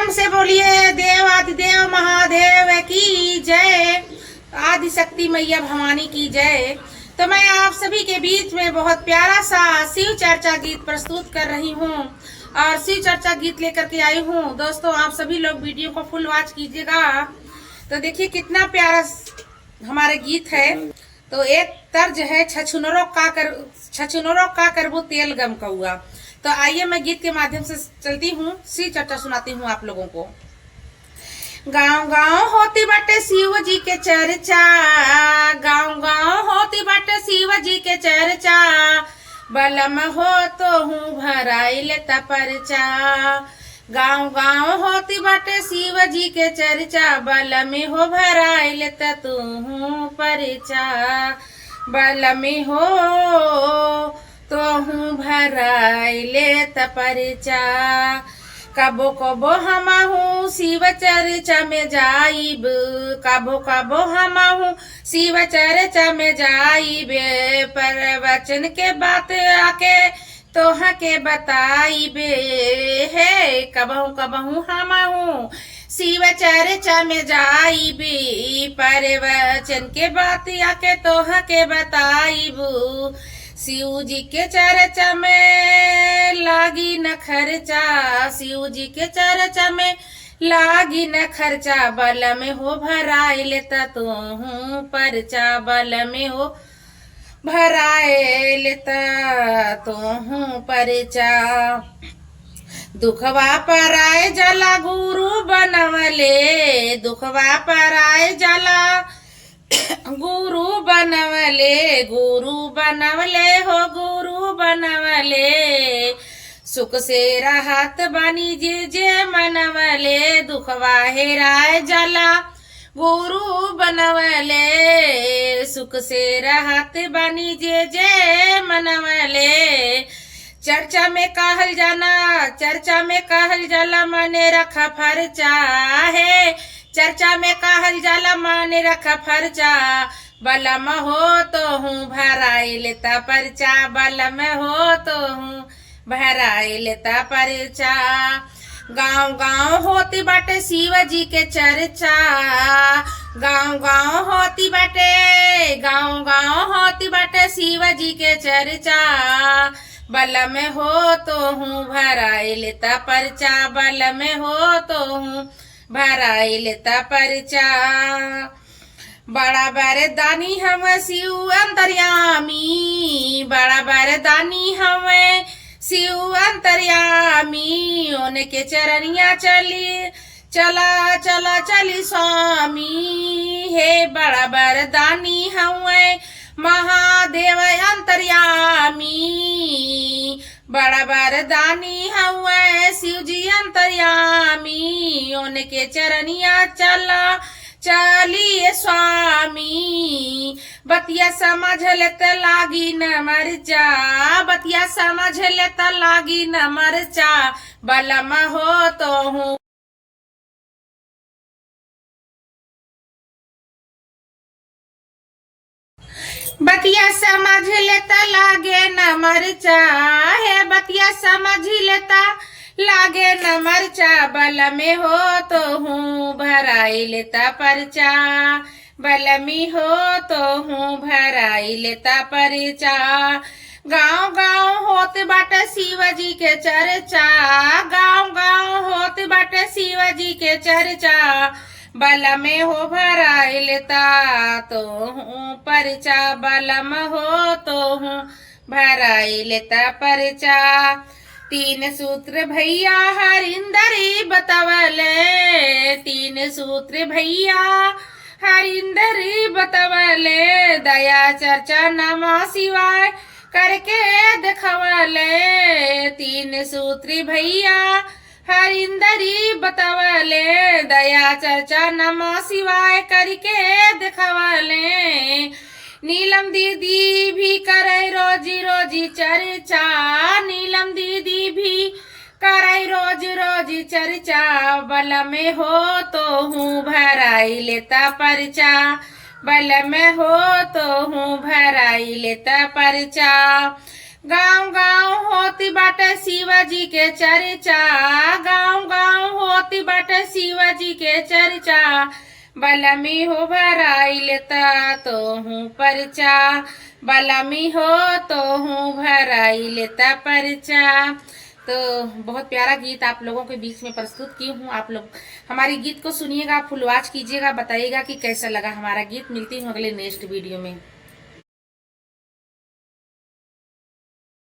प्रेम से बोलिए देव आदिदेव महादेव की जय, आदि शक्ति मैया भवानी की जय। तो मैं आप सभी के बीच में बहुत प्यारा सा शिव चर्चा गीत प्रस्तुत कर रही हूँ और शिव चर्चा गीत लेकर के आई हूँ। दोस्तों आप सभी लोग वीडियो को फुल वॉच कीजिएगा। तो देखिए कितना प्यारा हमारे गीत है। तो एक तर्ज है छछुनरों का करबू तेल गम कौआ। तो आइए मैं गीत के माध्यम से चलती हूँ, शिव चर्चा सुनाती हूँ आप लोगों को। गांव गांव होती बाटे शिव जी के चर्चा, गांव गांव होती बाटे शिव जी के चर्चा, बलम हो तो हूँ भराइल तपरचा। गांव गांव होती बाटे शिव जी के चर्चा, बलम हो भराइल तू हूँ परचा। बलम हो तो हूँ भराइले तपरचा। कबो कबो हमहू शिव चर्चा में जाइब, कबो कबो हमहू शिव चर्चा में जाइब, पर वचन के बात आके तोह के बताइबे है। कबहू कबहू हमहू शिव चर्चा में जाइबे, पर वचन के बात आके तोह के बताइबू। शिव जी के चर्चा में लागी न खर्चा, शिव जी के चर्चा में लागी न खर्चा, बल में हो भराइल तू हूँ परचा। बल में हो भराइल तू हूँ परचा। दुखवा पराए जला गुरु बनवले, दुखवा पराए जला गुरु बनवले, गुरु बनवले हो गुरु बनवले। सुख से राहत बनी जे मनवले, दुखवा हेराए जला गुरु बनवले। सुख से राहत बनी जे मनवले। चर्चा में कहल जाना, चर्चा में कहल जाला मने रखा फरचा है। चर्चा में कहल जाला माने रखा फरचा, बलम हो तो हूँ भराइल परचा। बलम हो तो हूँ भराइल परचा। गांव गांव होती बाटे शिव जी के चर्चा, गांव गांव होती बाटे, गांव गांव होती बाटे शिव जी के चर्चा, बलम हो तो हूँ भराइल परचा। बलम हो तो हूँ भराइल परचा। बड़ा बरदानी हम शिव अंतर्यामी, बड़ा बरदानी हम शिव अंतर्यामी। उनके चरनिया चली चला चला चली स्वामी हे। बड़ा बरदानी हम महादेव अंतर्यामी, बड़ा बरदानी हुआ शिव जी अंतर्यामी। उनके चरनिया चला चलिए स्वामी। बतिया समझ लेते लागी न मरचा, बतिया समझ लेता लागी न मरचा, बलम हो तो हूँ बतिया समझ लेता लागे न मरचा है। बतिया समझ लेता लागे न मरचा, बल में हो तो हूँ भराइल परचा। बल में हो तो हूँ भराइल परचा। गांव गांव होत बाटे शिव जी के चर्चा, गांव गांव होत बाटे शिव जी के चर्चा, बल में हो भराइल तो हूँ परचा। बलम हो तो हूँ भराइल परचा। तीन सूत्र भैया हरिंदरी बतवले, तीन सूत्र भैया हरिंदरी बतवले, दया चर्चा नमः शिवाय करके दिखवले। तीन सूत्री भैया हरिंदरी बतवले, दया चर्चा नमः शिवाय करके दिखवले। नीलम दीदी भी करे रोजी रोजी चर्चा, नीलम दीदी भी करे रोज रोजी चर्चा, बल में हो तो हूँ भराइल परचा। बल में हो तो हूँ भराइल परचा। गांव गांव होती बाटे शिव जी के चर्चा, गांव गांव होती बाटे जी के चर्चा, बलमी हो भराई लेता तो हूँ परचा, बलमी हो तो हूँ भराई लेता परचा। तो बहुत प्यारा गीत आप लोगों के बीच में प्रस्तुत की हूँ। आप लोग हमारी गीत को सुनिएगा, फुल वॉच कीजिएगा, बताइएगा कि कैसा लगा हमारा गीत। मिलती हूँ अगले नेक्स्ट वीडियो में।